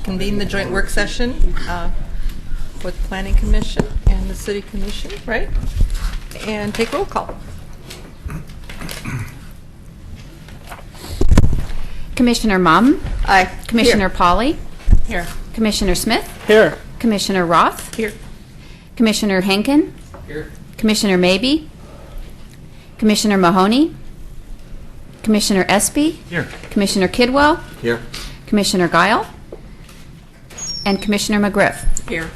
convene the joint work session with the Planning Commission and the City Commission, right? And take roll call. Commissioner Mum. Aye. Commissioner Pauley. Here. Commissioner Smith. Here. Commissioner Roth. Here. Commissioner Henkin. Here. Commissioner Mabey. Commissioner Mahoney. Commissioner Espy. Here. Commissioner Kidwell. Here. Commissioner Guile. And Commissioner McGriff. Here.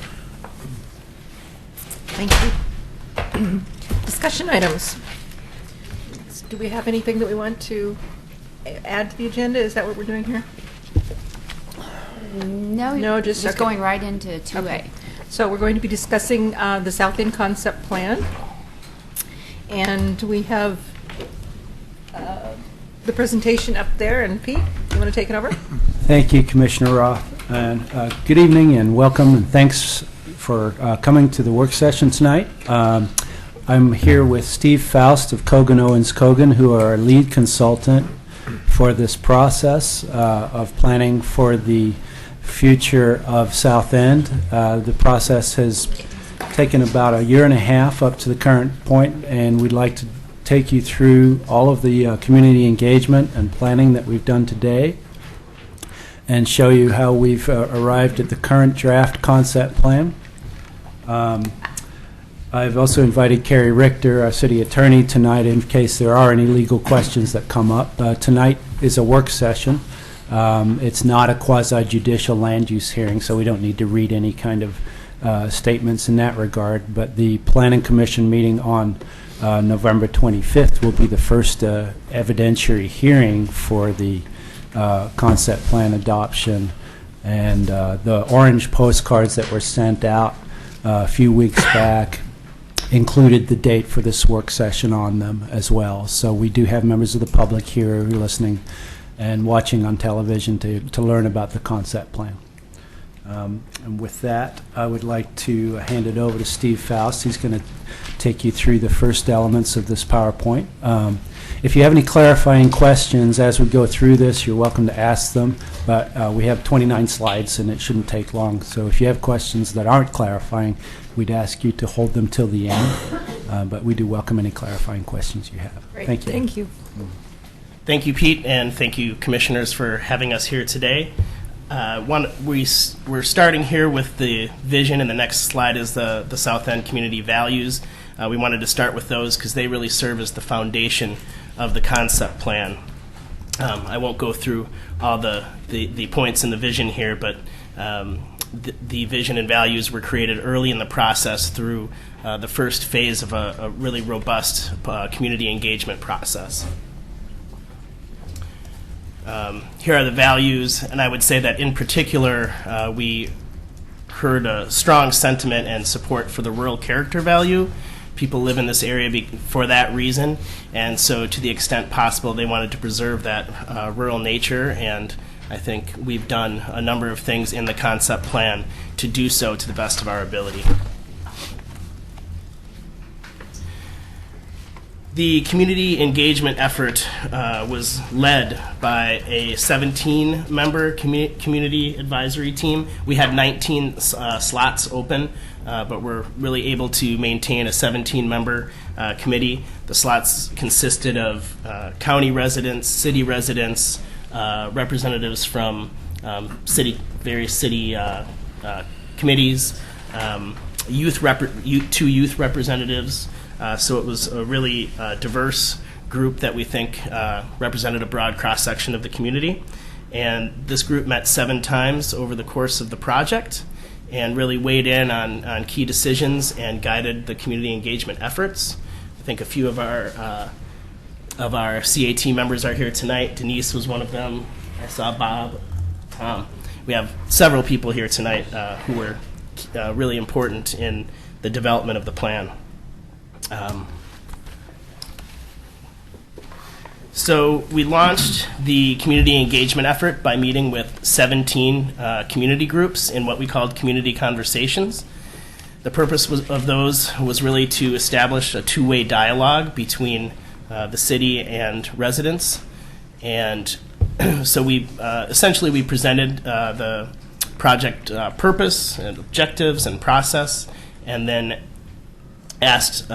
Thank you. Discussion items. Do we have anything that we want to add to the agenda? Is that what we're doing here? No, just okay. going right into 2A. Okay. So we're going to be discussing the South End Concept Plan. And we have the presentation up there. And Pete, you want to take it over? Thank you, Commissioner Roth. And good evening and welcome, and thanks for coming to the work session tonight. I'm here with Steve Faust of Kogan Owens Kogan, who are our lead consultant for this process of planning for the future of South End. The process has taken about a year and a half up to the current point, and we'd like to take you through all of the community engagement and planning that we've done today and show you how we've arrived at the current draft concept plan. I've also invited Carrie Richter, our city attorney, tonight in case there are any legal questions that come up. Tonight is a work session. It's not a quasi-judicial land use hearing, so we don't need to read any kind of statements in that regard. But the Planning Commission meeting on November 25th will be the first evidentiary hearing for the concept plan adoption. And the orange postcards that were sent out a few weeks back included the date for this work session on them as well. So we do have members of the public here who are listening and watching on television to learn about the concept plan. And with that, I would like to hand it over to Steve Faust. He's going to take you through the first elements of this PowerPoint. If you have any clarifying questions as we go through this, you're welcome to ask them, but we have 29 slides and it shouldn't take long. So if you have questions that aren't clarifying, we'd ask you to hold them till the end, but we do welcome any clarifying questions you have. Great. Thank you. Thank you. Thank you, Pete, and thank you, commissioners, for having us here today. We're starting here with the vision, and the next slide is the South End community values. We wanted to start with those because they really serve as the foundation of the concept plan. I won't go through all the points in the vision here, but the vision and values were created early in the process through the first phase of a really robust community engagement process. Here are the values, and I would say that in particular we heard a strong sentiment and support for the rural character value. People live in this area for that reason, and so to the extent possible they wanted to preserve that rural nature, and I think we've done a number of things in the concept plan to do so to the best of our ability. The community engagement effort was led by a 17-member community advisory team. We had 19 slots open, but we're really able to maintain a 17-member committee. The slots consisted of county residents, city residents, representatives from various city committees, two youth representatives. So it was a really diverse group that we think represented a broad cross-section of the community. And this group met 7 times over the course of the project and really weighed in on key decisions and guided the community engagement efforts. I think a few of our CAT members are here tonight. Denise was one of them. I saw Bob, Tom. We have several people here tonight who were really important in the development of the plan. So we launched the community engagement effort by meeting with 17 community groups in what we called community conversations. The purpose of those was really to establish a two-way dialogue between the city and residents. And so we essentially we presented the project purpose and objectives and process, and then asked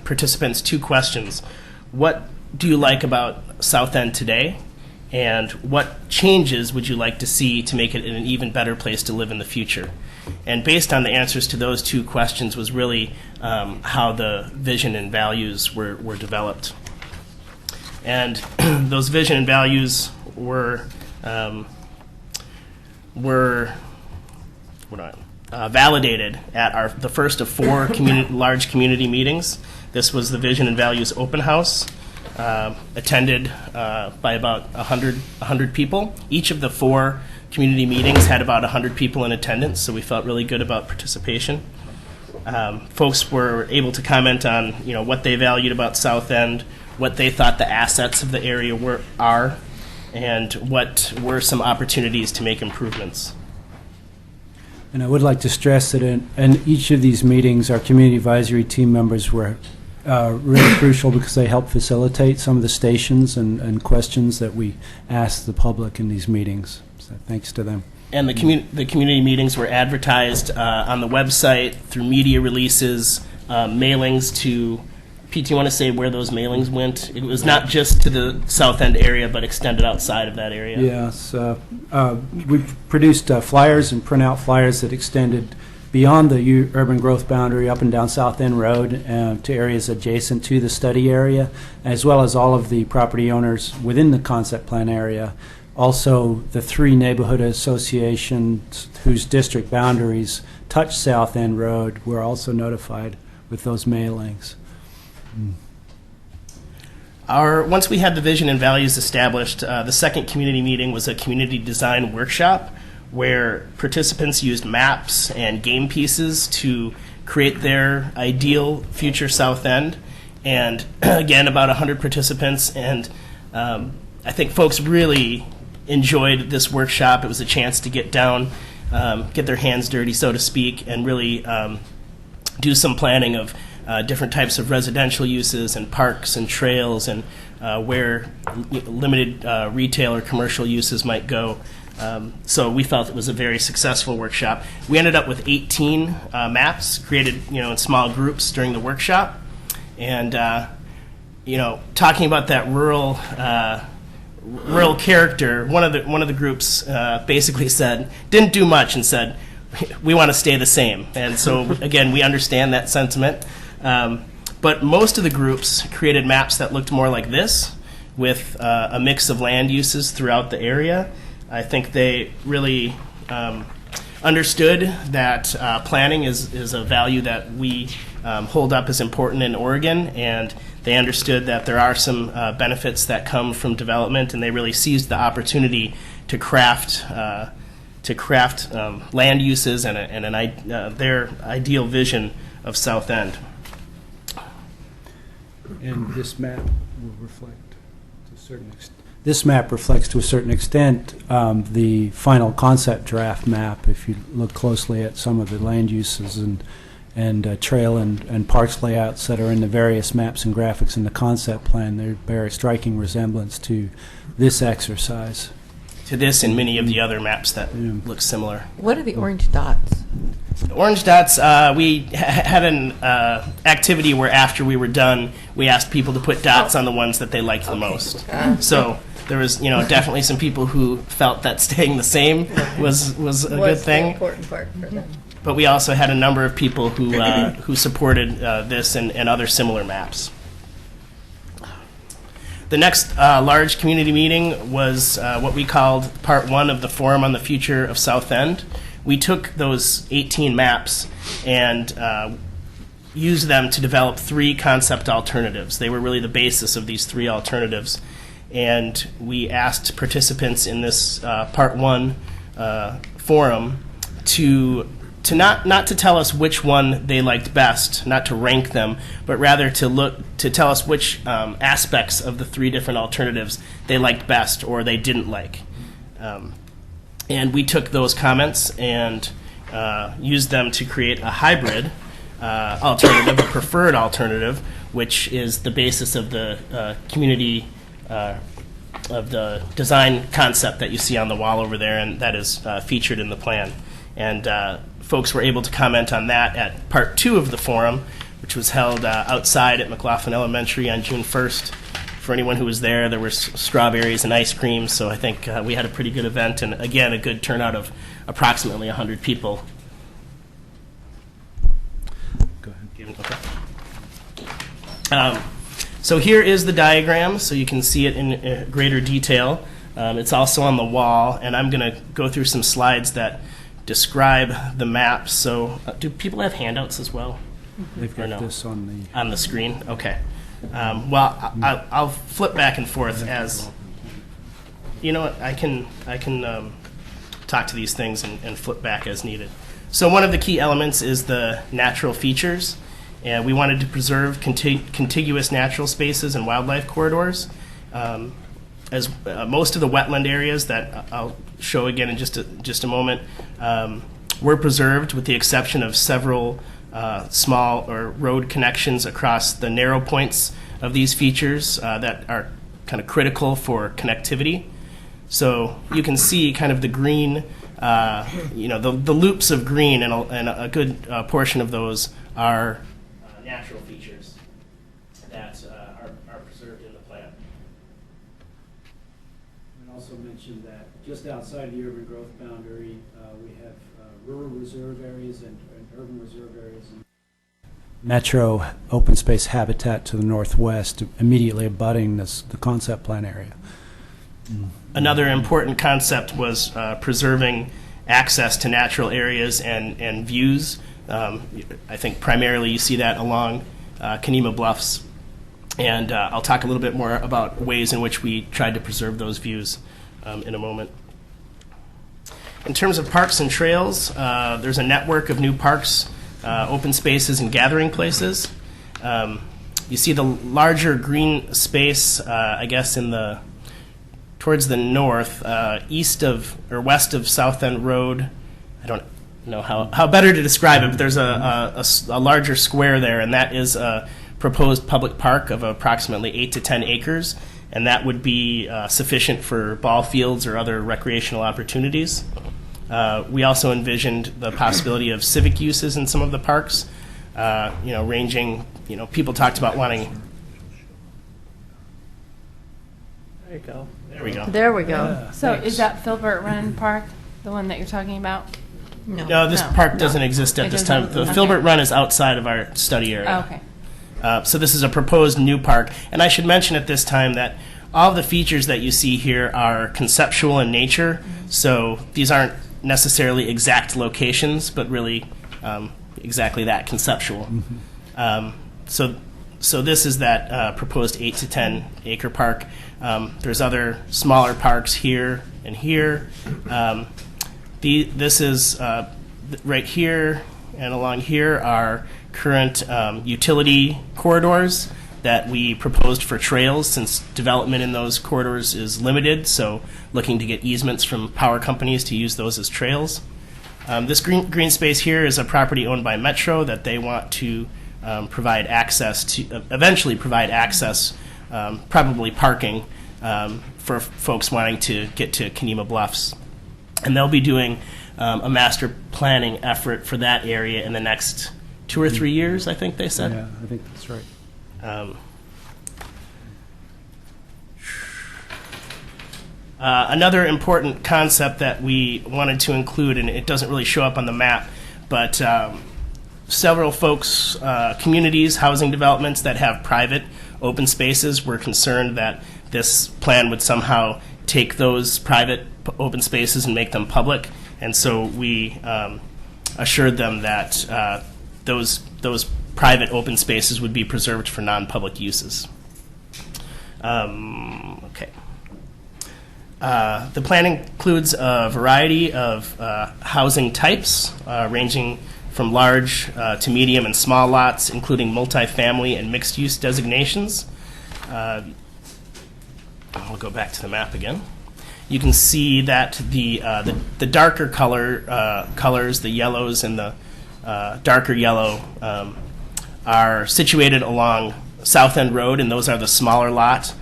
participants 2 questions. What do you like about South End today? And what changes would you like to see to make it an even better place to live in the future? And based on the answers to those 2 questions was really how the vision and values were developed. And those vision and values were validated at the first of 4 large community meetings. This was the Vision and Values Open House, attended by about 100 people. Each of the 4 community meetings had about 100 people in attendance, so we felt really good about participation. Folks were able to comment on what they valued about South End, what they thought the assets of the area are, and what were some opportunities to make improvements. And I would like to stress that in each of these meetings, our community advisory team members were really crucial because they helped facilitate some of the stations and questions that we asked the public in these meetings. So thanks to them. And the community meetings were advertised on the website, through media releases, mailings to... Pete, do you want to say where those mailings went? It was not just to the South End area, but extended outside of that area. Yes. We produced flyers and printout flyers that extended beyond the urban growth boundary up and down South End Road to areas adjacent to the study area, as well as all of the property owners within the concept plan area. Also, the 3 neighborhood associations whose district boundaries touch South End Road were also notified with those mailings. Once we had the vision and values established, the second community meeting was a community design workshop where participants used maps and game pieces to create their ideal future South End. And again, about 100 participants. And I think folks really enjoyed this workshop. It was a chance to get down, get their hands dirty, so to speak, and really do some planning of different types of residential uses and parks and trails and where limited retail or commercial uses might go. So we felt it was a very successful workshop. We ended up with 18 maps created, in small groups during the workshop. And, talking about that rural character, one of the groups basically didn't do much and said, we want to stay the same. And so, again, we understand that sentiment. But most of the groups created maps that looked more like this, with a mix of land uses throughout the area. I think they really understood that planning is a value that we hold up as important in Oregon, and they understood that there are some benefits that come from development, and they really seized the opportunity to craft land uses and their ideal vision of South End. And this map will reflect to a certain extent. This map reflects to a certain extent the final concept draft map. If you look closely at some of the land uses and trail and parks layouts that are in the various maps and graphics in the concept plan, they bear a striking resemblance to this exercise. To this and many of the other maps that look similar. What are the orange dots? Orange dots, we had an activity where after we were done, we asked people to put dots on the ones that they liked the most. So there was, definitely some people who felt that staying the same was a good thing. The important part for them. But we also had a number of people who supported this and other similar maps. The next large community meeting was what we called Part 1 of the Forum on the Future of South End. We took those 18 maps and used them to develop 3 concept alternatives. They were really the basis of these 3 alternatives. And we asked participants in this Part 1 forum to not to tell us which one they liked best, not to rank them, but rather to tell us which aspects of the 3 different alternatives they liked best or they didn't like. And we took those comments and used them to create a hybrid alternative, a preferred alternative, which is the basis of the community design concept that you see on the wall over there, and that is featured in the plan. And folks were able to comment on that at part 2 of the forum, which was held outside at McLaughlin Elementary on June 1st. For anyone who was there, there were strawberries and ice cream, so I think we had a pretty good event, and again, a good turnout of approximately 100 people. Go ahead. Okay. So here is the diagram, so you can see it in greater detail. It's also on the wall, and I'm going to go through some slides that describe the map. So do people have handouts as well? They've Or got no? this on On the screen? Okay. Well, I'll flip back and forth as, you know what, I can talk to these things and flip back as needed. So one of the key elements is the natural features. And we wanted to preserve contiguous natural spaces and wildlife corridors. As most of the wetland areas that I'll show again in just a moment were preserved, with the exception of several small or road connections across the narrow points of these features that are kind of critical for connectivity. So you can see kind of the green, the loops of green, and a good portion of those are natural features that are preserved in the plan. I also mentioned that just outside the urban growth boundary, we have rural reserve areas and urban reserve areas. And metro open space habitat to the northwest, immediately abutting the concept plan area. Another important concept was preserving access to natural areas and views. I think primarily you see that along Kenema Bluffs. And I'll talk a little bit more about ways in which we tried to preserve those views in a moment. In terms of parks and trails, there's a network of new parks, open spaces, and gathering places. You see the larger green space, I guess, towards the north, east of or west of South End Road. I don't know how better to describe it, but there's a larger square there, and that is a proposed public park of approximately 8 to 10 acres, and that would be sufficient for ball fields or other recreational opportunities. We also envisioned the possibility of civic uses in some of the parks, ranging, people talked about wanting. There you go. There we go. There we go. So is that Filbert Run Park, the one that you're talking about? No, this No. park doesn't exist at It this time. doesn't? The Okay. Filbert Run is outside of our study area. Oh, okay. So this is a proposed new park. And I should mention at this time that all the features that you see here are conceptual in nature. So these aren't necessarily exact locations, but really exactly that, conceptual. So this is that proposed 8 to 10 acre park. There's other smaller parks here and here. This is right here and along here are current utility corridors that we proposed for trails, since development in those corridors is limited, so looking to get easements from power companies to use those as trails. This green space here is a property owned by Metro that they want to provide access to, eventually provide access, probably parking, for folks wanting to get to Kenema Bluffs. And they'll be doing a master planning effort for that area in the next 2 or 3 years, I think they said. Yeah, I think that's right. Another important concept that we wanted to include, and it doesn't really show up on the map, but several folks, communities, housing developments that have private open spaces were concerned that this plan would somehow take those private open spaces and make them public. And so we assured them that those private open spaces would be preserved for non-public uses. Okay. The plan includes a variety of housing types, ranging from large to medium and small lots, including multifamily and mixed-use designations. We'll go back to the map again. You can see that the darker colors, the yellows and the darker yellow, are situated along South End Road, and those are the smaller lot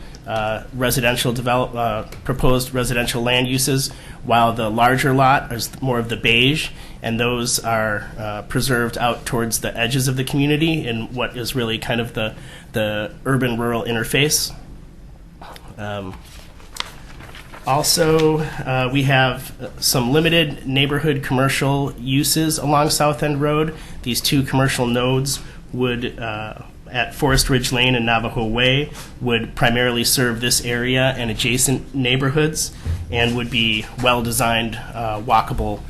proposed residential land uses, while the larger lot is more of the beige, and those are preserved out towards the edges of the community in what is really kind of the urban-rural interface. Also, we have some limited neighborhood commercial uses along South End Road. These two commercial nodes would, at Forest Ridge Lane and Navajo Way, would primarily serve this area and adjacent neighborhoods, and would be well-designed, walkable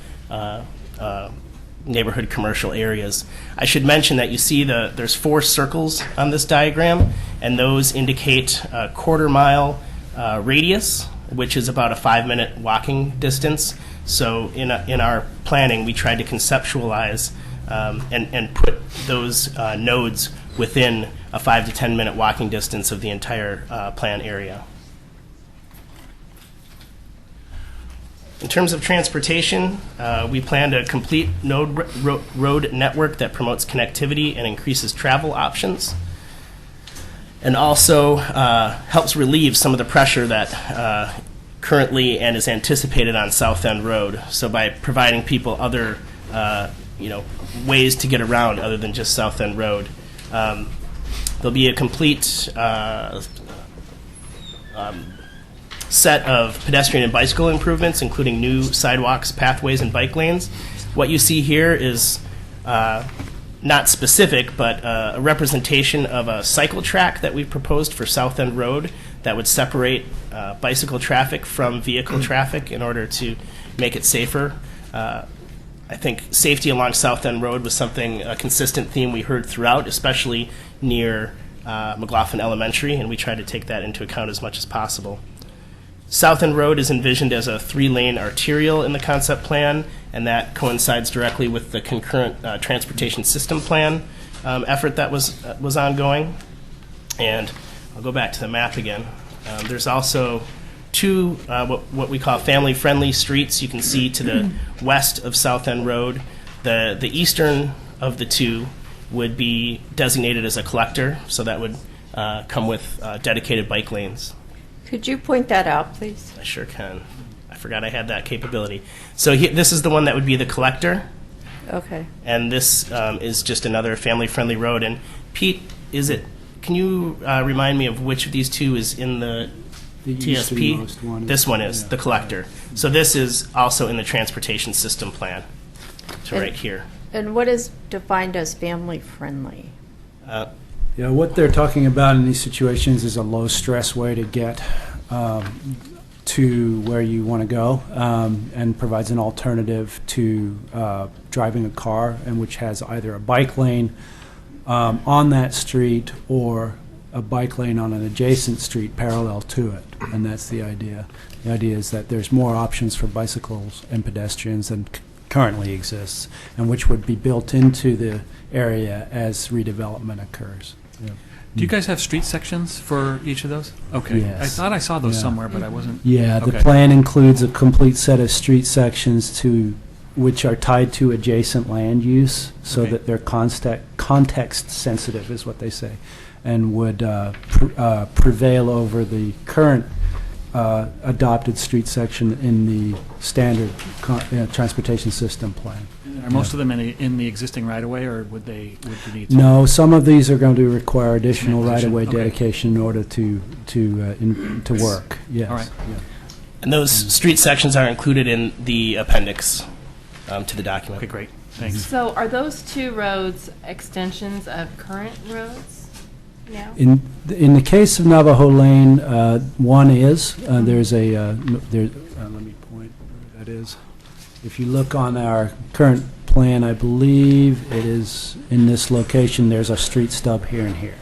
neighborhood commercial areas. I should mention that you see there's 4 circles on this diagram, and those indicate a quarter-mile radius, which is about a 5-minute walking distance. So in our planning, we tried to conceptualize and put those nodes within a 5 to 10 minute walking distance of the entire plan area. In terms of transportation, we planned a complete road network that promotes connectivity and increases travel options, and also helps relieve some of the pressure that currently and is anticipated on South End Road. So by providing people other ways to get around other than just South End Road, there'll be a complete set of pedestrian and bicycle improvements, including new sidewalks, pathways, and bike lanes. What you see here is not specific, but a representation of a cycle track that we proposed for South End Road that would separate bicycle traffic from vehicle traffic in order to make it safer. I think safety along South End Road was a consistent theme we heard throughout, especially near McLaughlin Elementary, and we tried to take that into account as much as possible. South End Road is envisioned as a 3-lane arterial in the concept plan, and that coincides directly with the concurrent transportation system plan effort that was ongoing. And I'll go back to the map again. There's also 2 what we call family-friendly streets you can see to the west of South End Road. The eastern of the 2 would be designated as a collector, so that would come with dedicated bike lanes. Could you point that out, please? I sure can. I forgot I had that capability. So this is the one that would be the collector, Okay. and this is just another family-friendly road. And Pete, can you remind me of which of these 2 is in the TSP? easternmost one. This one is, the collector. So this is also in the transportation system plan, to right here. And what is defined as family-friendly? Yeah, what they're talking about in these situations is a low-stress way to get to where you want to go, and provides an alternative to driving a car, and which has either a bike lane on that street or a bike lane on an adjacent street parallel to it. And that's the idea. The idea is that there's more options for bicycles and pedestrians than currently exists, and which would be built into the area as redevelopment occurs. Yeah. Do you guys have street sections for each of those? Okay. Yes. I thought I saw those Yeah. somewhere, but I wasn't. Yeah, the Okay. plan includes a complete set of street sections which are tied to adjacent land use, so Okay. that they're context sensitive, is what they say, and would prevail over the current adopted street section in the standard transportation system plan. Are most of them in the existing right-of-way, or would you need some? No, some of these are going to require additional Some addition, right-of-way okay. dedication in order to work. Yes. All right. Yeah. And those street sections are included in the appendix to the document. Okay, great. Thanks. So are those 2 roads extensions of current roads now? In the case of Navajo Lane, one is, there's a, let me point where that is. If you look on our current plan, I believe it is in this location, there's a street stub here and here.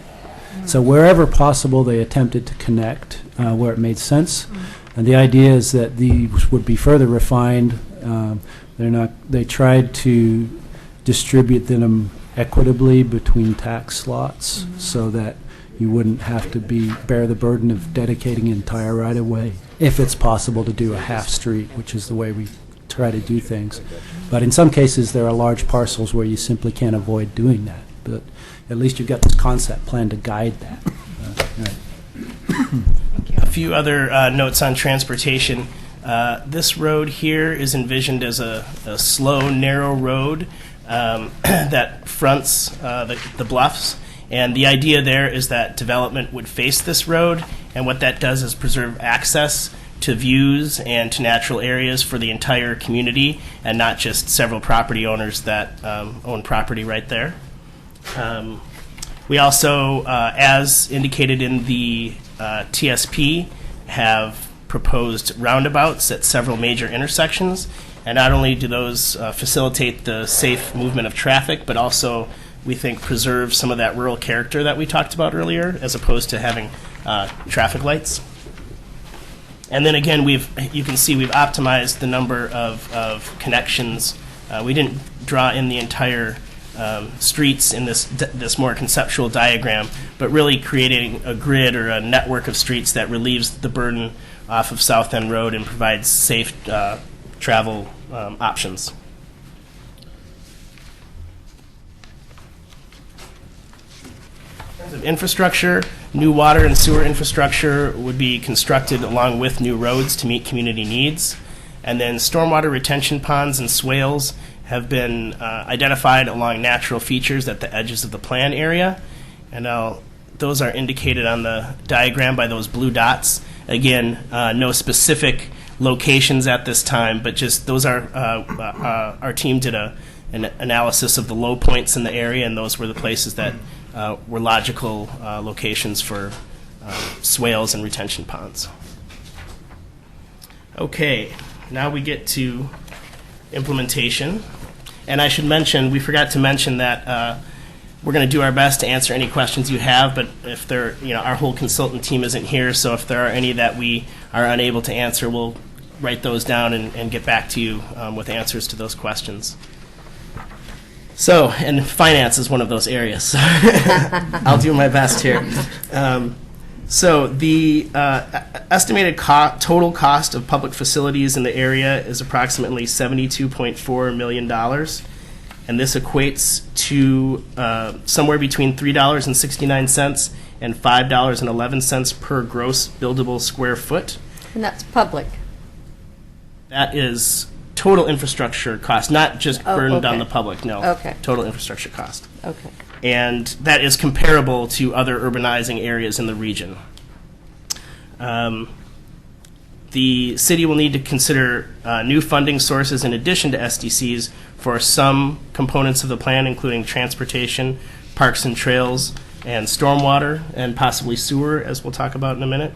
So wherever possible, they attempted to connect where it made sense. And the idea is that these would be further refined. They tried to distribute them equitably between tax slots, so that you wouldn't have to bear the burden of dedicating entire right-of-way, if it's possible to do a half street, which is the way we try to do things. But in some cases, there are large parcels where you simply can't avoid doing that. But at least you've got this concept plan to guide that. Right. few other notes on transportation. This road here is envisioned as a slow, narrow road that fronts the bluffs. And the idea there is that development would face this road, and what that does is preserve access to views and to natural areas for the entire community, and not just several property owners that own property right there. We also, as indicated in the TSP, have proposed roundabouts at several major intersections, and not only do those facilitate the safe movement of traffic, but also we think preserve some of that rural character that we talked about earlier, as opposed to having traffic lights. And then again, you can see we've optimized the number of connections. We didn't draw in the entire streets in this more conceptual diagram, but really creating a grid or a network of streets that relieves the burden off of South End Road and provides safe travel options. In terms of infrastructure, new water and sewer infrastructure would be constructed along with new roads to meet community needs. And then stormwater retention ponds and swales have been identified along natural features at the edges of the plan area. And those are indicated on the diagram by those blue dots. Again, no specific locations at this time, but just those are, our team did an analysis of the low points in the area, and those were the places that were logical locations for swales and retention ponds. Okay, now we get to implementation. And I should mention, we forgot to mention that we're going to do our best to answer any questions you have, but if there, our whole consultant team isn't here, so if there are any that we are unable to answer, we'll write those down and get back to you with answers to those questions. So, and finance is one of those areas. I'll do my best here. So the estimated total cost of public facilities in the area is approximately $72.4 million. And this equates to somewhere between $3.69 and $5.11 per gross buildable square foot. And that's public. That is total infrastructure cost, not just burdened on okay. the public, no. Okay. Total infrastructure cost. Okay. And that is comparable to other urbanizing areas in the region. The city will need to consider new funding sources in addition to SDCs for some components of the plan, including transportation, parks and trails, and stormwater, and possibly sewer, as we'll talk about in a minute.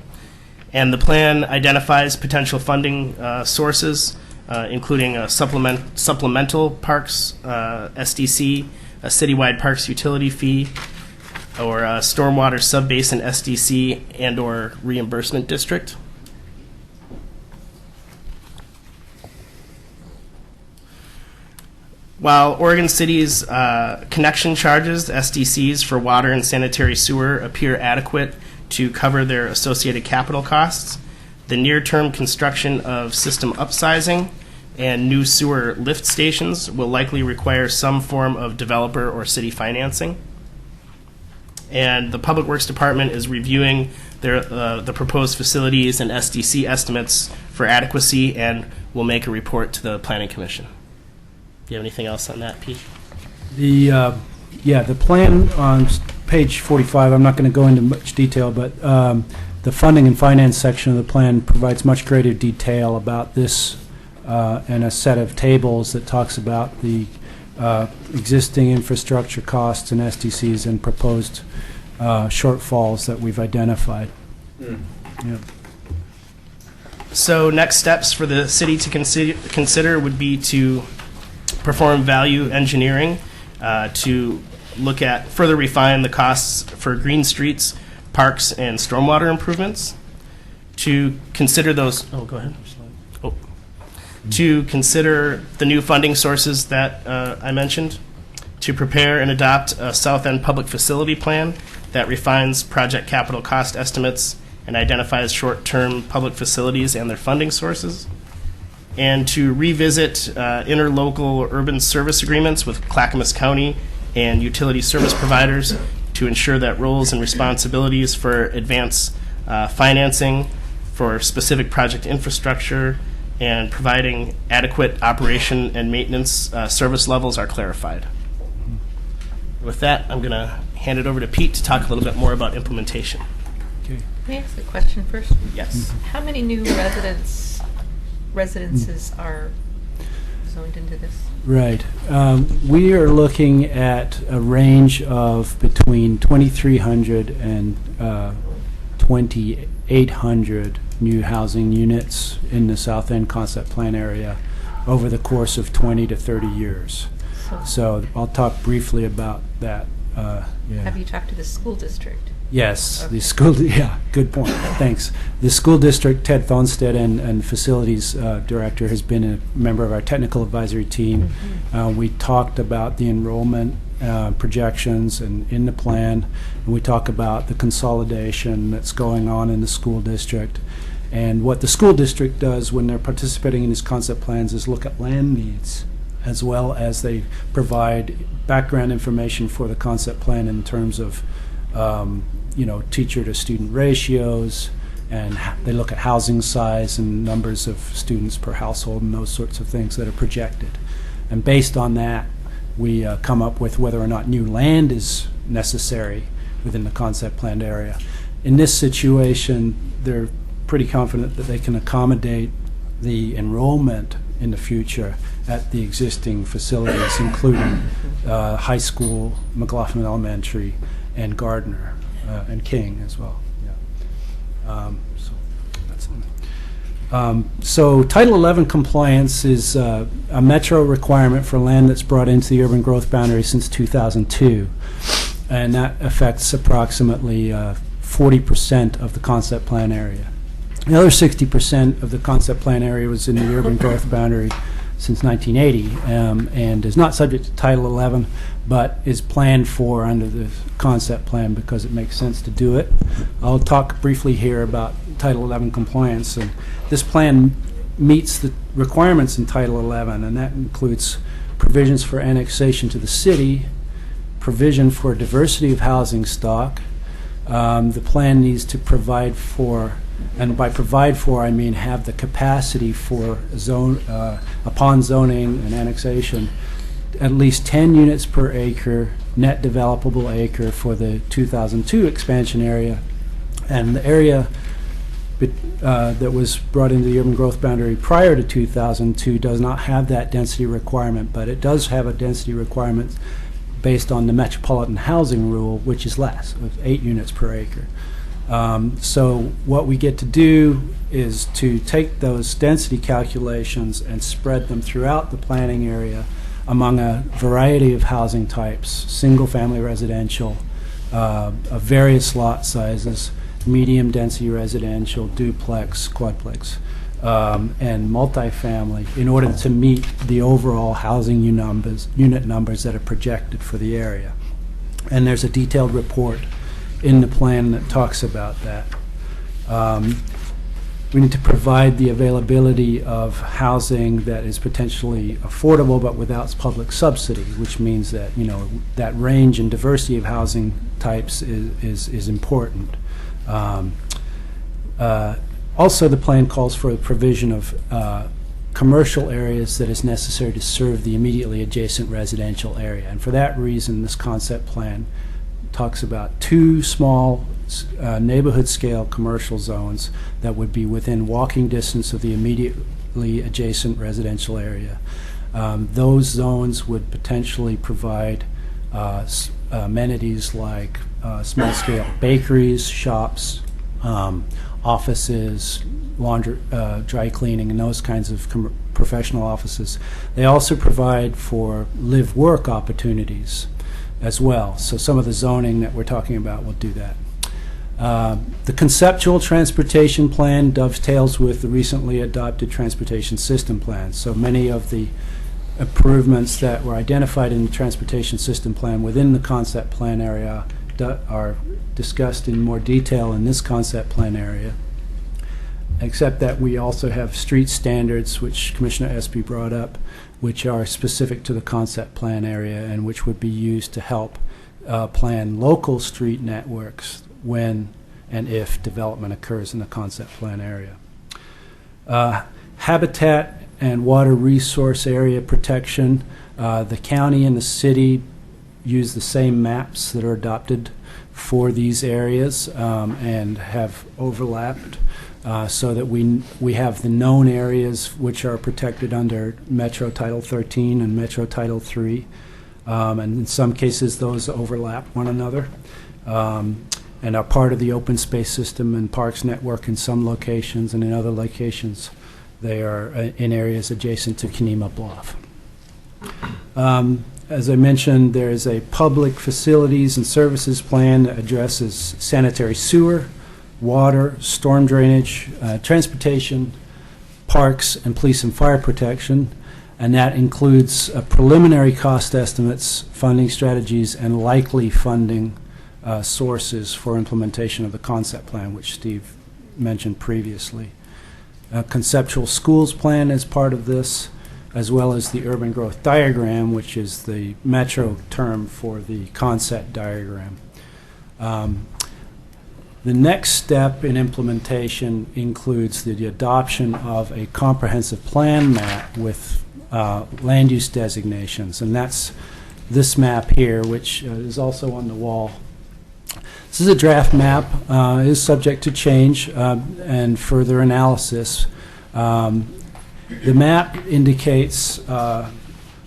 And the plan identifies potential funding sources, including a supplemental parks SDC, a citywide parks utility fee, or a stormwater subbasin SDC and or reimbursement district. While Oregon City's connection charges, SDCs, for water and sanitary sewer appear adequate to cover their associated capital costs, the near-term construction of system upsizing and new sewer lift stations will likely require some form of developer or city financing. And the Public Works Department is reviewing the proposed facilities and SDC estimates for adequacy and will make a report to the Planning Commission. Do you have anything else on that, Pete? The plan on page 45, I'm not going to go into much detail, but the funding and finance section of the plan provides much greater detail about this and a set of tables that talks about the existing infrastructure costs and SDCs and proposed shortfalls that we've identified. Yeah. So next steps for the city to consider would be to perform value engineering to look at further refine the costs for green streets, parks, and stormwater improvements. To consider those, go ahead. To consider the new funding sources that I mentioned. To prepare and adopt a South End public facility plan that refines project capital cost estimates and identifies short-term public facilities and their funding sources. And to revisit interlocal urban service agreements with Clackamas County and utility service providers to ensure that roles and responsibilities for advance financing, for specific project infrastructure and providing adequate operation and maintenance service levels are clarified. With that, I'm going to hand it over to Pete to talk a little bit more about implementation. May I ask a question first? Yes. How many new residences are zoned into this? Right. We are looking at a range of between 2,300 and 2,800 new housing units in the South End Concept Plan area over the course of 20 to 30 years. So I'll talk briefly about that. Have you talked to the school district? Yes, Okay. the school, yeah, good point, thanks. The school district, Ted Thonstead, and facilities director, has been a member of our technical advisory team. We talked about the enrollment projections and in the plan, and we talk about the consolidation that's going on in the school district. And what the school district does when they're participating in these concept plans is look at land needs, as well as they provide background information for the concept plan in terms of teacher to student ratios, and they look at housing size and numbers of students per household and those sorts of things that are projected. And based on that, we come up with whether or not new land is necessary within the concept planned area. In this situation, they're pretty confident that they can accommodate the enrollment in the future at the existing facilities, including high school, McLaughlin Elementary, and Gardner, and King as well. Yeah. So Title 11 compliance is a metro requirement for land that's brought into the urban growth boundary since 2002, and that affects approximately 40% of the concept plan area. The other 60% of the concept plan area was in the urban growth boundary since 1980, and is not subject to Title 11, but is planned for under the concept plan because it makes sense to do it. I'll talk briefly here about Title 11 compliance. And this plan meets the requirements in Title 11, and that includes provisions for annexation to the city, provision for diversity of housing stock. The plan needs to provide for, and by provide for I mean have the capacity for upon zoning and annexation, at least 10 units per acre, net developable acre for the 2002 expansion area. And the area that was brought into the urban growth boundary prior to 2002 does not have that density requirement, but it does have a density requirement based on the metropolitan housing rule, which is less, of 8 units per acre. So what we get to do is to take those density calculations and spread them throughout the planning area among a variety of housing types, single-family residential, of various lot sizes, medium density residential, duplex, quadplex, and multifamily, in order to meet the overall housing unit numbers that are projected for the area. And there's a detailed report in the plan that talks about that. We need to provide the availability of housing that is potentially affordable but without public subsidy, which means that that range and diversity of housing types is important. Also, the plan calls for the provision of commercial areas that is necessary to serve the immediately adjacent residential area, and for that reason, this concept plan talks about 2 small neighborhood scale commercial zones that would be within walking distance of the immediately adjacent residential area. Those zones would potentially provide amenities like small scale bakeries, shops, offices, laundry, dry cleaning, and those kinds of professional offices. They also provide for live-work opportunities as well. So some of the zoning that we're talking about will do that. The conceptual transportation plan dovetails with the recently adopted transportation system plan. So many of the improvements that were identified in the transportation system plan within the concept plan area are discussed in more detail in this concept plan area, except that we also have street standards, which Commissioner Espy brought up, which are specific to the concept plan area and which would be used to help plan local street networks when and if development occurs in the concept plan area. Habitat and water resource area protection. The county and the city use the same maps that are adopted for these areas and have overlapped so that we have the known areas which are protected under Metro Title 13 and Metro Title 3. And in some cases, those overlap one another and are part of the open space system and parks network in some locations, and in other locations, they are in areas adjacent to Kenema Bluff. As I mentioned, there is a public facilities and services plan that addresses sanitary sewer, water, storm drainage, transportation, parks, and police and fire protection. And that includes preliminary cost estimates, funding strategies, and likely funding sources for implementation of the concept plan, which Steve mentioned previously. A conceptual schools plan is part of this, as well as the urban growth diagram, which is the Metro term for the concept diagram. The next step in implementation includes the adoption of a comprehensive plan map with land use designations, and that's this map here, which is also on the wall. This is a draft map. It is subject to change and further analysis. The map indicates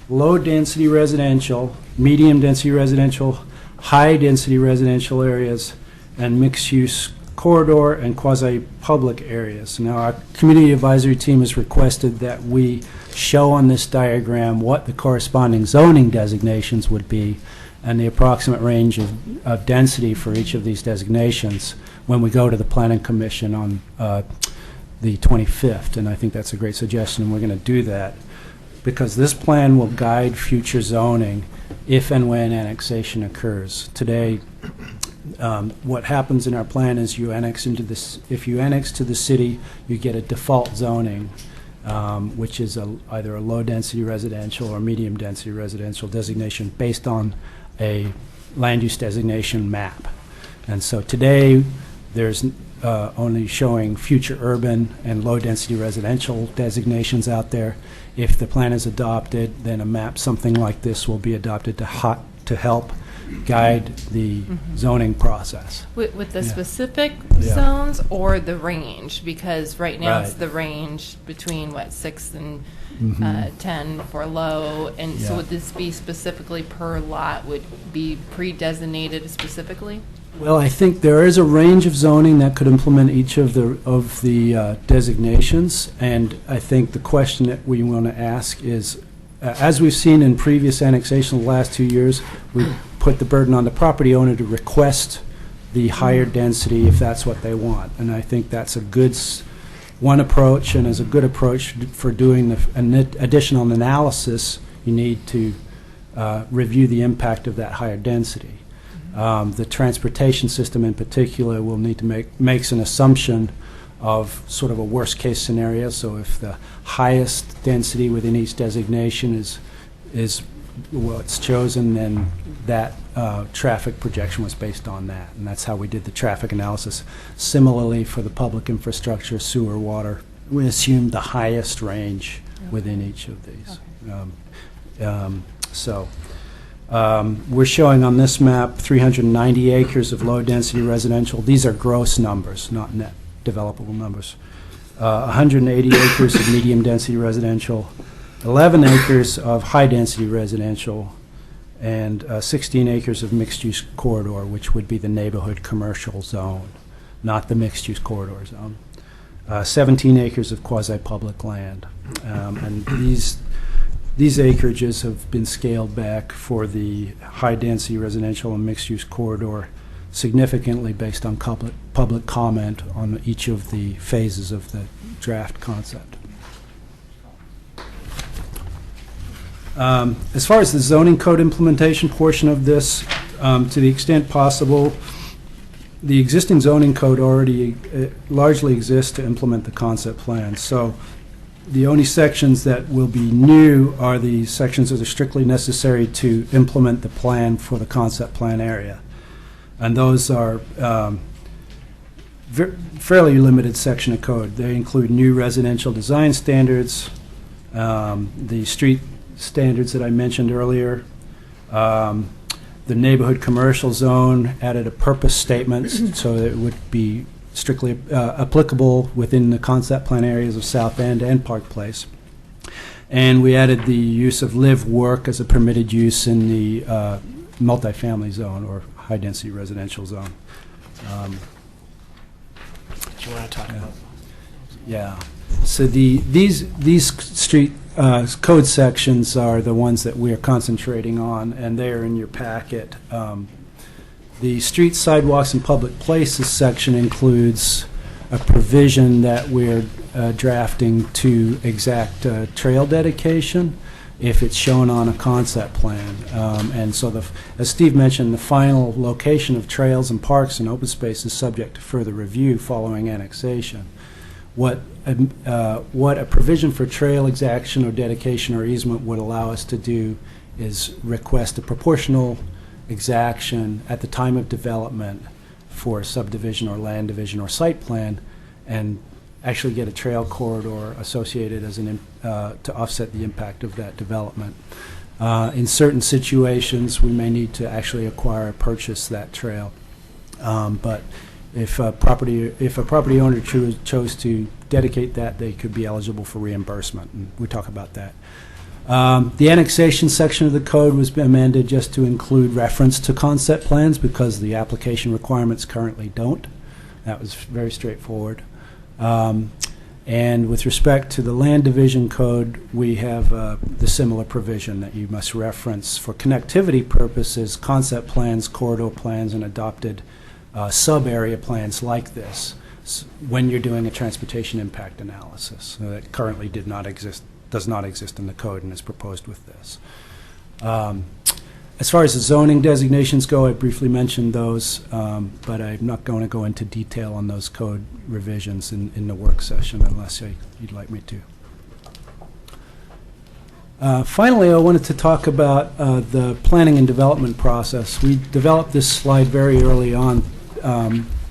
low-density residential, medium-density residential, high-density residential areas, and mixed-use corridor and quasi-public areas. Now, our community advisory team has requested that we show on this diagram what the corresponding zoning designations would be and the approximate range of density for each of these designations when we go to the Planning Commission on the 25th, and I think that's a great suggestion, and we're going to do that because this plan will guide future zoning if and when annexation occurs. Today, what happens in our plan is you annex into this. If you annex to the city, you get a default zoning, which is either a low-density residential or medium-density residential designation based on a land use designation map. And so today, there's only showing future urban and low-density residential designations out there. If the plan is adopted, then a map something like this will be adopted to help guide the zoning process. With the Yeah. specific Yeah. zones or the range? Because right now it's Right. the range between, 6 and Mhm. 10 for low. And so Yeah. would this be specifically per lot, would be pre-designated specifically? Well, I think there is a range of zoning that could implement each of the designations, and I think the question that we want to ask is, as we've seen in previous annexations the last 2 years, we put the burden on the property owner to request the higher density if that's what they want, and I think that's a good one approach, and is a good approach for doing the additional analysis. You need to review the impact of that higher density. The transportation system in particular will need to makes an assumption of sort of a worst case scenario. So if the highest density within each designation is what's chosen, then that traffic projection was based on that. And that's how we did the traffic analysis. Similarly for the public infrastructure, sewer, water, we assumed the highest range within each of these. We're showing on this map 390 acres of low-density residential. These are gross numbers, not net developable numbers. 180 acres of medium-density residential, 11 acres of high-density residential, and 16 acres of mixed-use corridor, which would be the neighborhood commercial zone, not the mixed-use corridor zone. 17 acres of quasi-public land. And these acreages have been scaled back for the high-density residential and mixed-use corridor significantly based on public comment on each of the phases of the draft concept. As far as the zoning code implementation portion of this, to the extent possible, the existing zoning code already largely exists to implement the concept plan. So the only sections that will be new are the sections that are strictly necessary to implement the plan for the concept plan area. And those are fairly limited section of code. They include new residential design standards, the street standards that I mentioned earlier, the neighborhood commercial zone added a purpose statement so that it would be strictly applicable within the concept plan areas of South End and Park Place. And we added the use of live work as a permitted use in the multifamily zone or high-density residential zone. Do you want to talk about? Yeah. So these street code sections are the ones that we are concentrating on, and they are in your packet. The street, sidewalks, and public places section includes a provision that we're drafting to exact trail dedication if it's shown on a concept plan. And so, as Steve mentioned, the final location of trails and parks and open space is subject to further review following annexation. What a provision for trail exaction or dedication or easement would allow us to do is request a proportional exaction at the time of development for subdivision or land division or site plan, and actually get a trail corridor associated as to offset the impact of that development. In certain situations, we may need to actually acquire or purchase that trail. But if a property owner chose to dedicate that, they could be eligible for reimbursement, and we talk about that. The annexation section of the code was amended just to include reference to concept plans because the application requirements currently don't. That was very straightforward. And with respect to the land division code, we have the similar provision that you must reference for connectivity purposes, concept plans, corridor plans, and adopted sub-area plans like this when you're doing a transportation impact analysis that currently does not exist in the code and is proposed with this. As far as the zoning designations go, I briefly mentioned those, but I'm not going to go into detail on those code revisions in the work session unless you'd like me to. Finally, I wanted to talk about the planning and development process. We developed this slide very early on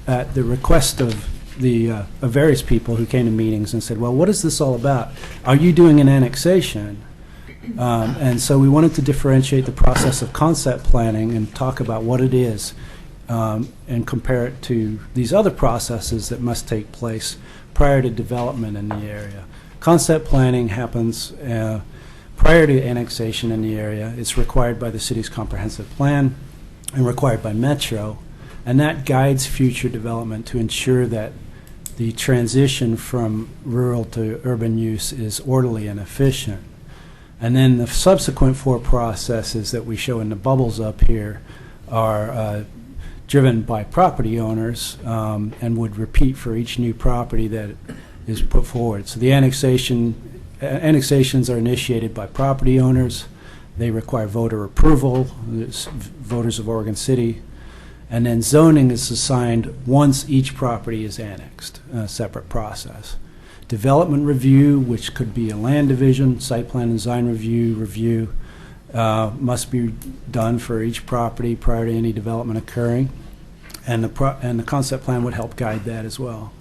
at the request of various people who came to meetings and said, well, what is this all about? Are you doing an annexation? And so we wanted to differentiate the process of concept planning and talk about what it is and compare it to these other processes that must take place prior to development in the area. Concept planning happens prior to annexation in the area. It's required by the city's comprehensive plan and required by Metro, and that guides future development to ensure that the transition from rural to urban use is orderly and efficient. And then the subsequent four processes that we show in the bubbles up here are driven by property owners and would repeat for each new property that is put forward. So the annexations are initiated by property owners. They require voter approval, voters of Oregon City. And then zoning is assigned once each property is annexed, a separate process. Development review, which could be a land division, site plan and design review, must be done for each property prior to any development occurring, and the concept plan would help guide that as well.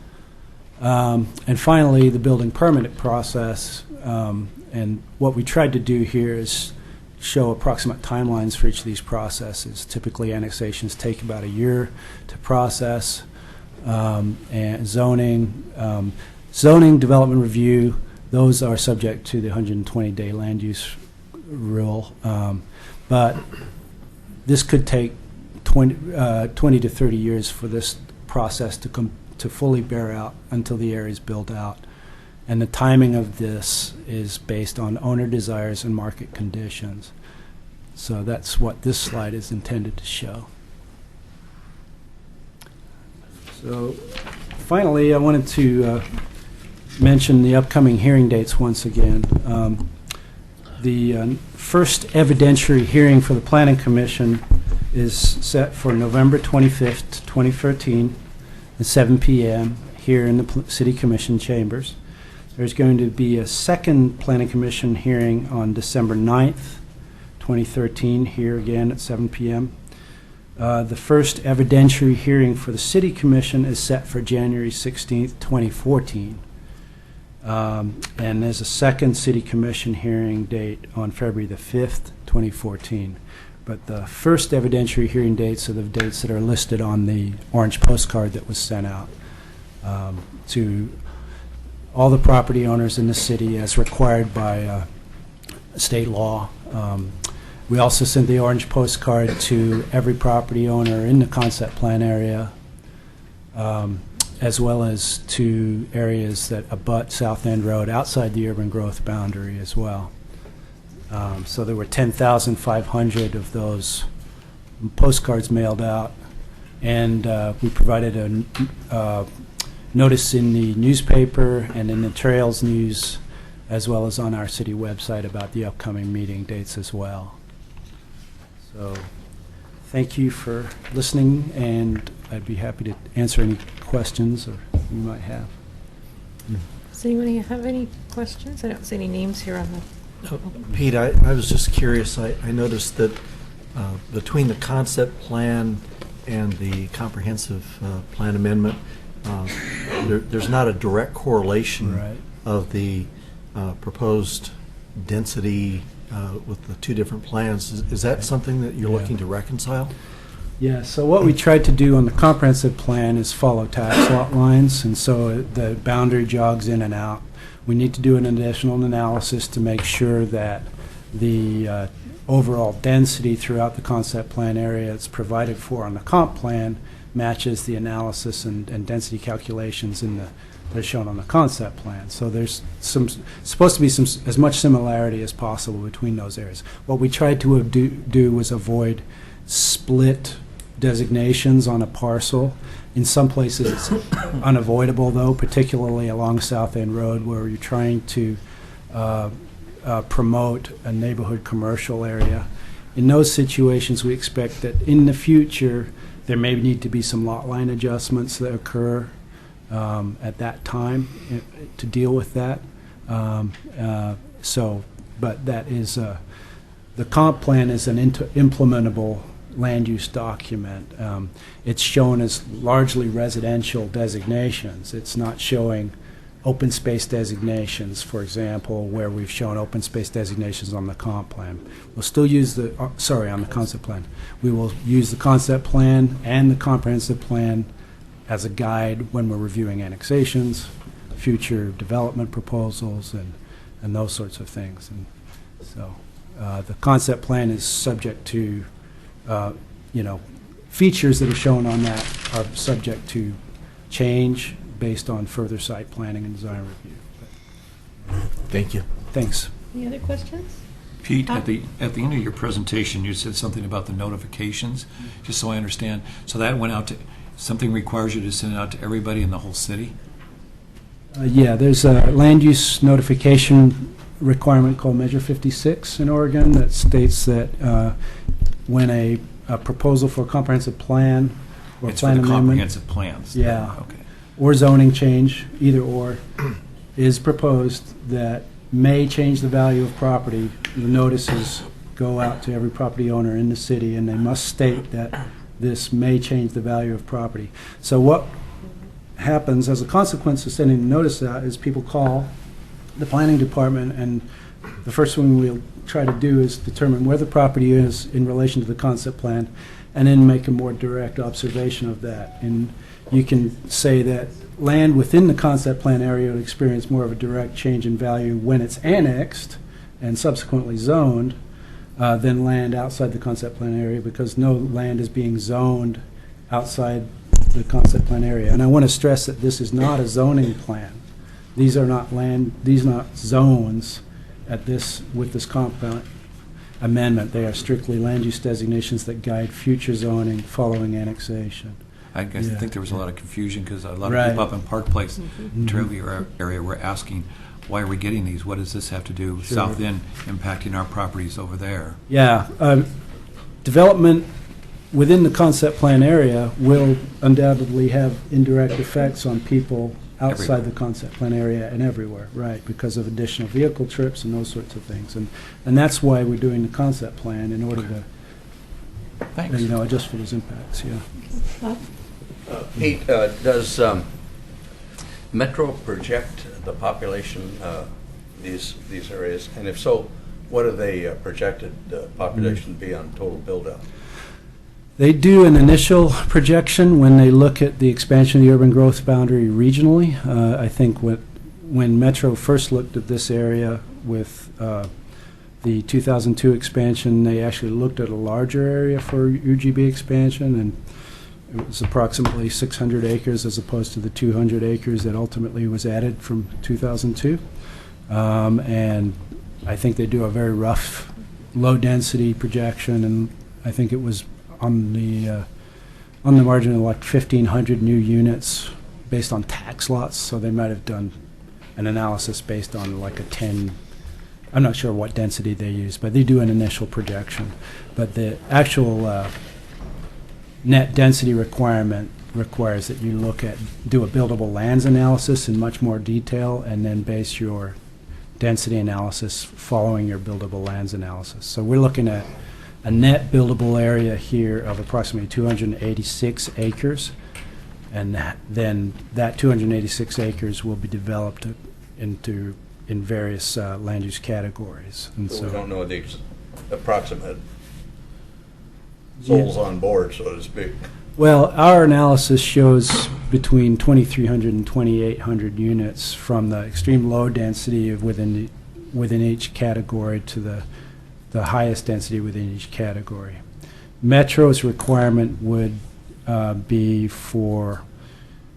And finally, the building permit process, and what we tried to do here is show approximate timelines for each of these processes. Typically, annexations take about a year to process, and zoning, development review, those are subject to the 120-day land use rule. But this could take 20 to 30 years for this process to fully bear out until the area is built out. And the timing of this is based on owner desires and market conditions. So that's what this slide is intended to show. So finally, I wanted to mention the upcoming hearing dates once again. The first evidentiary hearing for the Planning Commission is set for November 25th, 2013 at 7 p.m. here in the City Commission chambers. There's going to be a second Planning Commission hearing on December 9th, 2013, here again at 7 p.m. The first evidentiary hearing for the City Commission is set for January 16th, 2014. And there's a second City Commission hearing date on February the 5th, 2014. But the first evidentiary hearing dates are the dates that are listed on the orange postcard that was sent out to all the property owners in the city as required by state law. We also sent the orange postcard to every property owner in the concept plan area, as well as to areas that abut South End Road outside the urban growth boundary as well. So there were 10,500 of those postcards mailed out, and we provided a notice in the newspaper and in the Trails News, as well as on our city website about the upcoming meeting dates as well. So thank you for listening, and I'd be happy to answer any questions or you might have. Does anyone have any questions? I don't see any names here on the... Pete, I was just curious. I noticed that between the concept plan and the comprehensive plan amendment, there's not a direct correlation Right. of the proposed density with the two different plans. Is that something that you're Yeah. looking to reconcile? Yeah, so what we tried to do on the comprehensive plan is follow tax lot lines, and so the boundary jogs in and out. We need to do an additional analysis to make sure that the overall density throughout the concept plan area that's provided for on the comp plan matches the analysis and density calculations that are shown on the concept plan. So there's supposed to be as much similarity as possible between those areas. What we tried to do was avoid split designations on a parcel. In some places it's unavoidable, though, particularly along South End Road, where you're trying to promote a neighborhood commercial area. In those situations, we expect that in the future there may need to be some lot line adjustments that occur at that time to deal with that. But that is the comp plan is an implementable land use document. It's shown as largely residential designations. It's not showing open space designations, for example, where we've shown open space designations on the comp plan. We'll still use on the concept plan. We will use the concept plan and the comprehensive plan as a guide when we're reviewing annexations, future development proposals, and those sorts of things. And so the concept plan is subject to features that are shown on that are subject to change based on further site planning and design review. Thank you. Thanks. Any other questions? Pete, at the end of your presentation, you said something about the notifications, just so I understand. So that went out to, something requires you to send it out to everybody in the whole city? Yeah, there's a land use notification requirement called Measure 56 in Oregon that states that when a proposal for a comprehensive plan or It's for plan the amendment, comprehensive plans? Yeah. Okay. or zoning change, either or, is proposed that may change the value of property, the notices go out to every property owner in the city, and they must state that this may change the value of property. So what happens as a consequence of sending the notice out is people call the planning department, and the first thing we'll try to do is determine where the property is in relation to the concept plan, and then make a more direct observation of that. And you can say that land within the concept plan area will experience more of a direct change in value when it's annexed and subsequently zoned than land outside the concept plan area, because no land is being zoned outside the concept plan area. And I want to stress that this is not a zoning plan. These are not zones with this comp amendment. They are strictly land use designations that guide future zoning following annexation. I guess I Yeah. think there was a lot of confusion because a lot Right. of people up in Park Place, Mhm. Trailview area, were asking, why are we getting these? What does this have to do with Sure. South End impacting our properties over there? Yeah, development within the concept plan area will undoubtedly have indirect effects on people outside Everywhere. the concept plan area and everywhere, right, because of additional vehicle trips and those sorts of things. And that's why we're doing the concept plan, in order to Thanks. Adjust for those impacts, yeah. Pete, does Metro project the population, these areas? And if so, what do they projected population be on total build-out? They do an initial projection when they look at the expansion of the urban growth boundary regionally. I think when Metro first looked at this area with the 2002 expansion, they actually looked at a larger area for UGB expansion, and it was approximately 600 acres as opposed to the 200 acres that ultimately was added from 2002. And I think they do a very rough, low-density projection, and I think it was on the margin of like 1,500 new units based on tax lots. So they might have done an analysis based on like a 10. I'm not sure what density they use, but they do an initial projection. But the actual net density requirement requires that you do a buildable lands analysis in much more detail, and then base your density analysis following your buildable lands analysis. So we're looking at a net buildable area here of approximately 286 acres, and then that 286 acres will be developed in various land use categories. And So we don't know the approximate souls on board, so to speak. Well, our analysis shows between 2,300 and 2,800 units from the extreme low density of within each category to the highest density within each category. Metro's requirement would be for,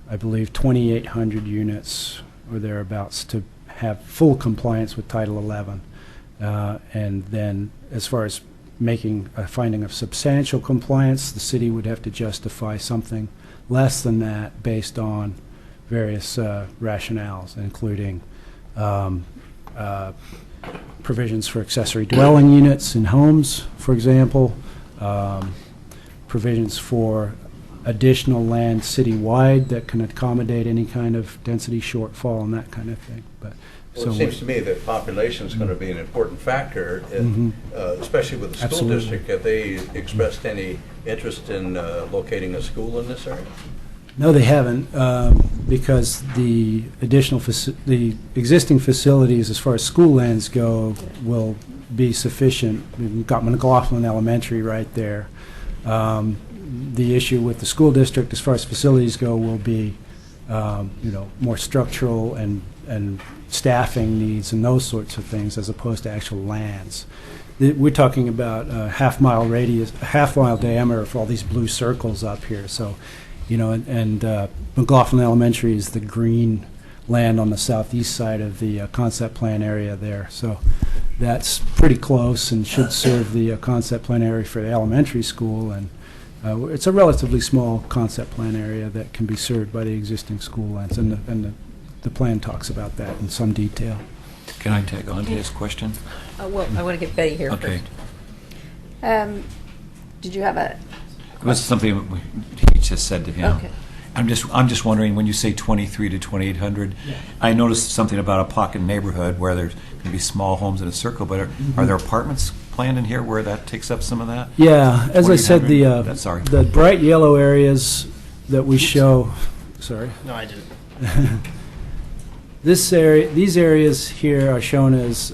I believe, 2,800 units or thereabouts to have full compliance with Title 11. And then as far as making a finding of substantial compliance, the city would have to justify something less than that based on various rationales, including provisions for accessory dwelling units in homes, for example, provisions for additional land citywide that can accommodate any kind of density shortfall and that kind of thing. But Well, it seems to me that population is going to be an important factor, especially with the school Absolutely. district. Have they expressed any interest in locating a school in this area? No, they haven't, because the the existing facilities, as far as school lands go, will be sufficient. We've got McLaughlin Elementary right there. The issue with the school district, as far as facilities go, will be, more structural and staffing needs and those sorts of things, as opposed to actual lands. We're talking about a half-mile radius, half-mile diameter for all these blue circles up here. So, McLaughlin Elementary is the green land on the southeast side of the concept plan area there. So that's pretty close and should serve the concept plan area for the elementary school. And it's a relatively small concept plan area that can be served by the existing school lands. And the plan talks about that in some detail. Can I tag on to his question? Well, I want to get Betty here Okay. first. Did you have a? It was something he just said to him. Okay. I'm just wondering, when you say 23 to 2,800, I noticed something about a pocket neighborhood where there's going to be small homes in a circle, but are there apartments planned in here where that takes up some of that? Yeah, as I said, 2,800? Sorry. the bright yellow areas that we show, sorry. No, I didn't. These areas here are shown as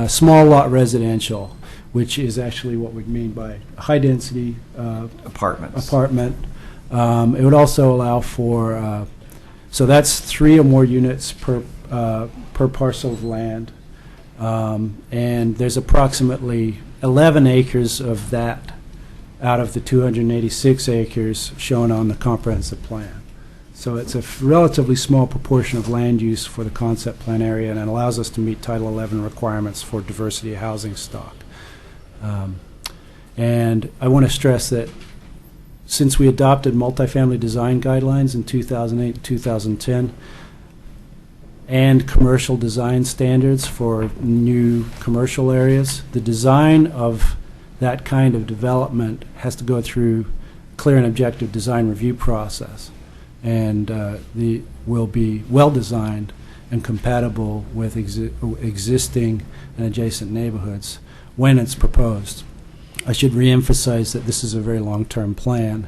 small lot residential, which is actually what we mean by high density Apartments. apartment. It would also allow for, so that's 3 or more units per parcel of land. And there's approximately 11 acres of that out of the 286 acres shown on the comprehensive plan. So it's a relatively small proportion of land use for the concept plan area, and it allows us to meet Title 11 requirements for diversity of housing stock. And I want to stress that since we adopted multifamily design guidelines in 2008 and 2010, and commercial design standards for new commercial areas, the design of that kind of development has to go through clear and objective design review process, and will be well designed and compatible with existing and adjacent neighborhoods when it's proposed. I should reemphasize that this is a very long-term plan,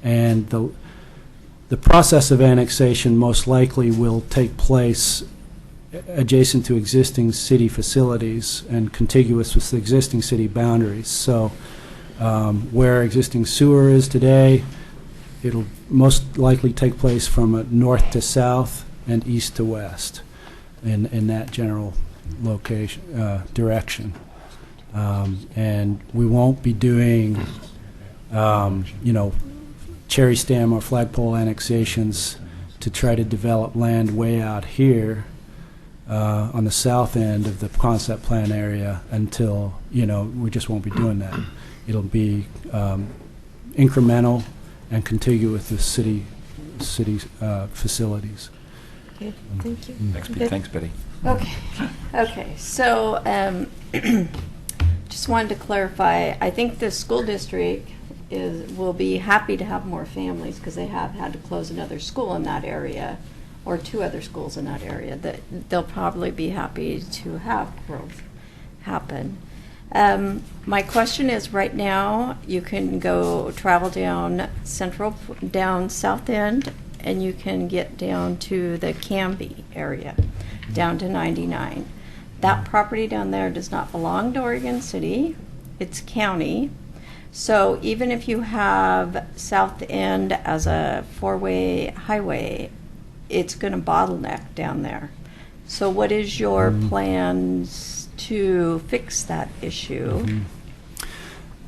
and the process of annexation most likely will take place adjacent to existing city facilities and contiguous with the existing city boundaries. So where existing sewer is today, it'll most likely take place from north to south and east to west in that general location direction. And we won't be doing, cherry stem or flagpole annexations to try to develop land way out here on the south end of the concept plan area until, we just won't be doing that. It'll be incremental and contiguous with city facilities. Okay, thank you. Thanks, Betty. Okay, so just wanted to clarify, I think the school district will be happy to have more families because they have had to close another school in that area, or 2 other schools in that area, that they'll probably be happy to have growth happen. My question is, right now, you can go travel down South End, and you can get down to the Canby area, down to 99. That property down there does not belong to Oregon City. It's county. So even if you have South End as a 4-way highway, it's going to bottleneck down there. So what is your plans to fix that issue?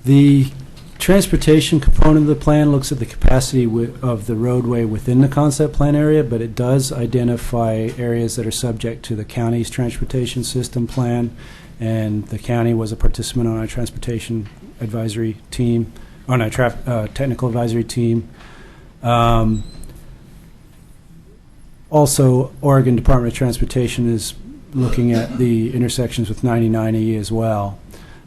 The transportation component of the plan looks at the capacity of the roadway within the concept plan area, but it does identify areas that are subject to the county's transportation system plan, and the county was a participant on our transportation advisory team, on our technical advisory team. Also, Oregon Department of Transportation is looking at the intersections with 99E as well.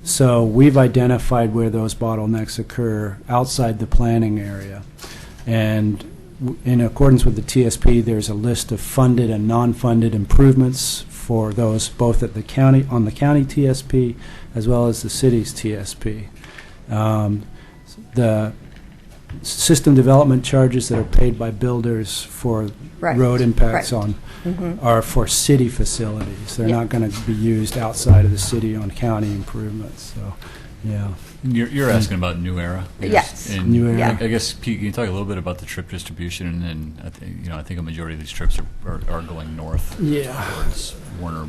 So we've identified where those bottlenecks occur outside the planning area. And in accordance with the TSP, there's a list of funded and non-funded improvements for those both at the county, on the county TSP, as well as the city's TSP. The system development charges that are paid by builders for road impacts are for city facilities. They're not going to be used outside of the city on county improvements. So, yeah. You're asking about New Era? Yes. And New Era. I guess, Pete, can you talk a little bit about the trip distribution? And I think a majority of these trips are going north. Yeah. Towards Warner.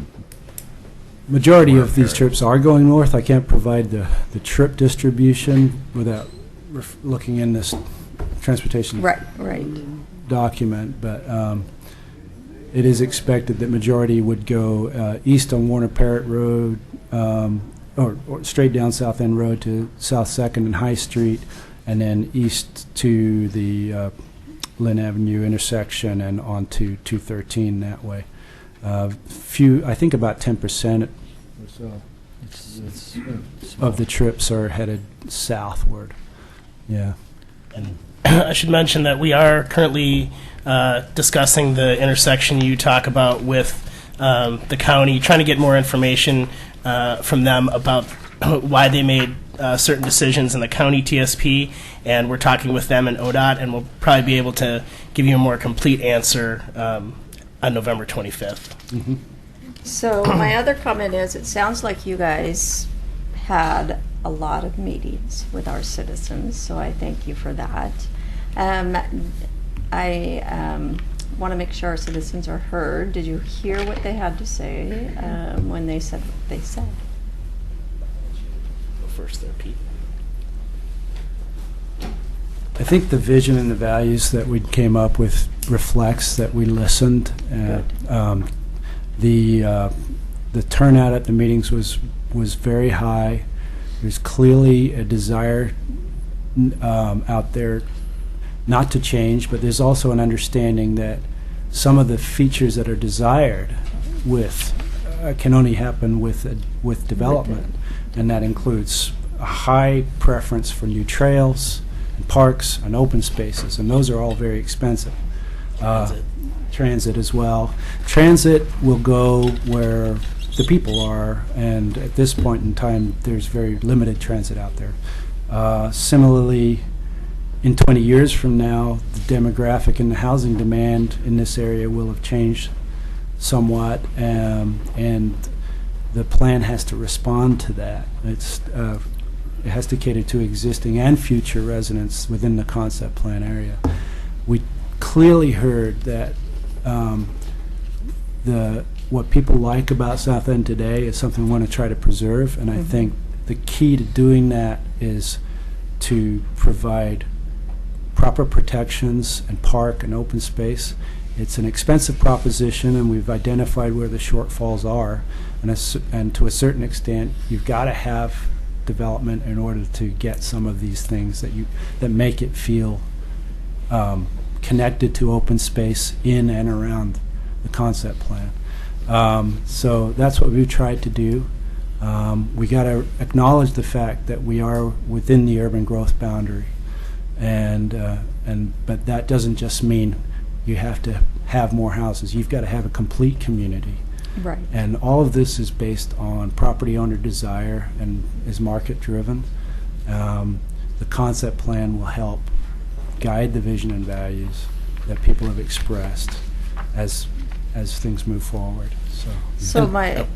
Majority of these trips are going north. I can't provide the trip distribution without looking in this transportation document, but it is expected that majority would go east on Warner Parrott Road, or straight down South End Road to South 2nd and High Street, and then east to the Lynn Avenue intersection and on to 213 that way. I think about 10% or so of the trips are headed southward. Yeah. And I should mention that we are currently discussing the intersection you talk about with the county, trying to get more information from them about why they made certain decisions in the county TSP, and we're talking with them and ODOT, and we'll probably be able to give you a more complete answer on November 25th. So my other comment is, it sounds like you guys had a lot of meetings with our citizens, so I thank you for that. I want to make sure our citizens are heard. Did you hear what they had to say when they said what they said? Go first there, Pete. I think the vision and the values that we came up with reflects that we listened. The turnout at the meetings was very high. There's clearly a desire out there not to change, but there's also an understanding that some of the features that are desired can only happen with development, and that includes a high preference for new trails and parks and open spaces, and those are all very expensive. transit as well. Transit will go where the people are, and at this point in time, there's very limited transit out there. Similarly, in 20 years from now, the demographic and the housing demand in this area will have changed somewhat, and the plan has to respond to that. It has to cater to existing and future residents within the concept plan area. We clearly heard that what people like about South End today is something we want to try to preserve, and I think the key to doing that is to provide proper protections and park and open space. It's an expensive proposition, and we've identified where the shortfalls are, and to a certain extent, you've got to have development in order to get some of these things that make it feel connected to open space in and around the concept plan. So that's what we've tried to do. We got to acknowledge the fact that we are within the urban growth boundary, but that doesn't just mean you have to have more houses. You've got to have a complete community. Right. And all of this is based on property owner desire and is market driven. The concept plan will help guide the vision and values that people have expressed as things move forward. So my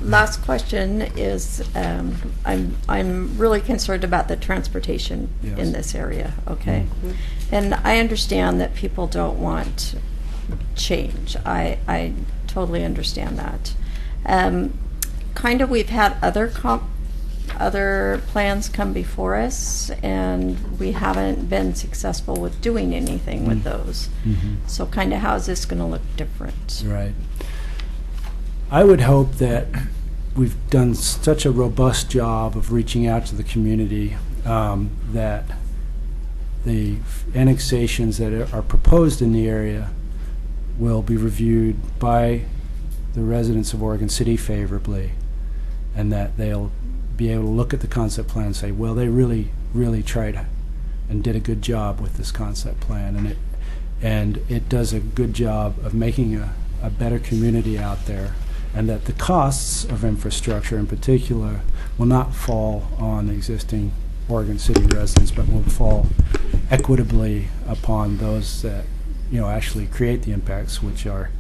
last question is, I'm really concerned about the transportation in this area. Okay, and I understand that people don't want change. I totally understand that. Kind of, we've had other plans come before us, and we haven't been successful with doing anything with those. So kind of, how is this going to look different? Right. I would hope that we've done such a robust job of reaching out to the community that the annexations that are proposed in the area will be reviewed by the residents of Oregon City favorably, and that they'll be able to look at the concept plan and say, well, they really, really tried and did a good job with this concept plan, and it does a good job of making a better community out there, and that the costs of infrastructure in particular will not fall on existing Oregon City residents, but will fall equitably upon those that actually create the impacts, which are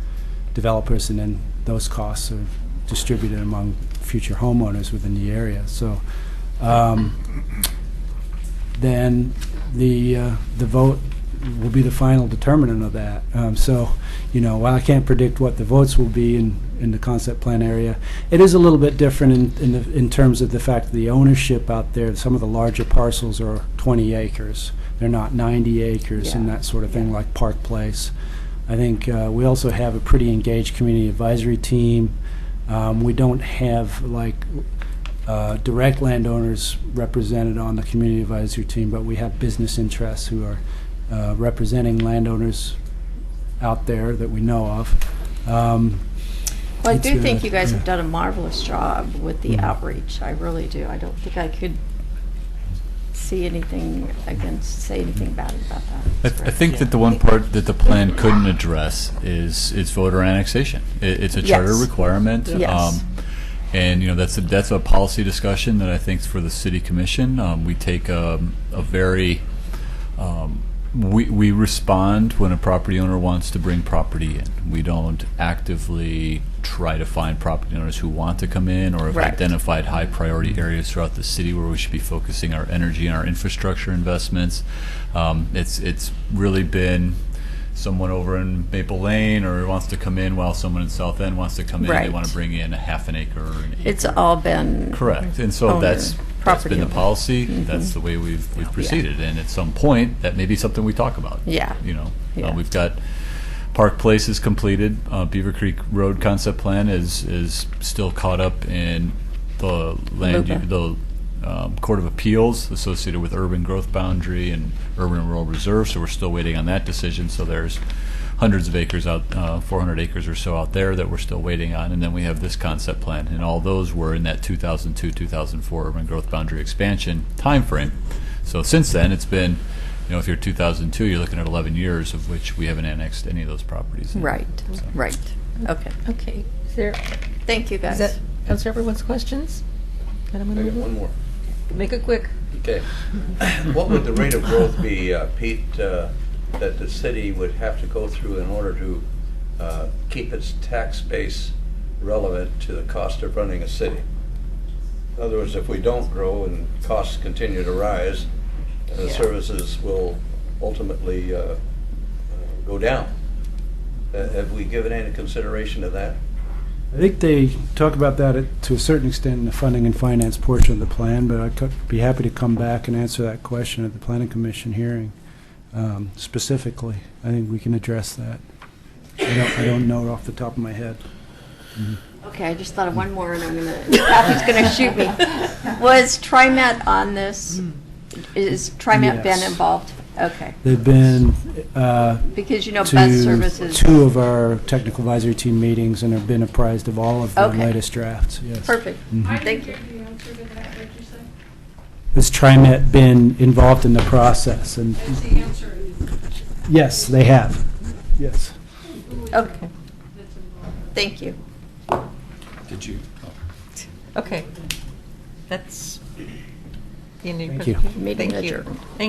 developers, and then those costs are distributed among future homeowners within the area. So then the vote will be the final determinant of that. While I can't predict what the votes will be in the concept plan area, it is a little bit different in terms of the fact that the ownership out there. Some of the larger parcels are 20 acres. They're not 90 acres and that sort of thing like Park Place. I think we also have a pretty engaged community advisory team. We don't have direct landowners represented on the community advisory team, but we have business interests who are representing landowners out there that we know of. Well, I do think you guys have done a marvelous job with the outreach. I really do. I don't think I could say anything bad about that. I think that the one part that the plan couldn't address is voter annexation. It's a charter requirement. Yes. And that's a policy discussion that I think is for the city commission. We take a very we respond when a property owner wants to bring property in. We don't actively try to find property owners who want to come in or have identified high priority areas throughout the city where we should be focusing our energy and our infrastructure investments. It's really been someone over in Maple Lane or wants to come in while someone in South End wants to come in. They want to bring in a half an acre or an acre. It's all been correct, and so that's been the policy. That's the way we've proceeded, and at some point that may be something we talk about. We've got Park Place is completed. Beaver Creek Road concept plan is still caught up in the Court of Appeals associated with urban growth boundary and urban and rural reserve, so we're still waiting on that decision. So there's hundreds of acres out, 400 acres or so out there that we're still waiting on, and then we have this concept plan, and all those were in that 2002-2004 urban growth boundary expansion time frame. So since then, it's been You know, if you're 2002, you're looking at 11 years, of which we haven't annexed any of those properties. Right, right. Okay. Okay, is there, Thank you, is guys. that, answer everyone's questions? Then I'm I gonna got move one on. more. Make it quick. Okay. What would the rate of growth be, Pete, that the city would have to go through in order to keep its tax base relevant to the cost of running a city? In other words, if we don't grow and costs continue to rise, the services will ultimately go down. Have we given any consideration to that? I think they talk about that to a certain extent in the funding and finance portion of the plan, but I could be happy to come back and answer that question at the Planning Commission hearing specifically. I think we can address that. I don't know it off the top of my head. Okay, I just thought of one more, and Kathy's gonna shoot me. Was TriMet on this? Is TriMet been Yes. involved? Okay. They've been Because you know Bus to Services. two of our technical advisory team meetings and have been apprised of all of the Okay. latest drafts. Yes. Perfect. Mhm. Thank you. Has TriMet been involved in the process? And yes, they have. Yes. Okay. Thank you. Did you? Okay. That's the end of your Thank you. presentation. Meeting Thank you. adjourned. Thank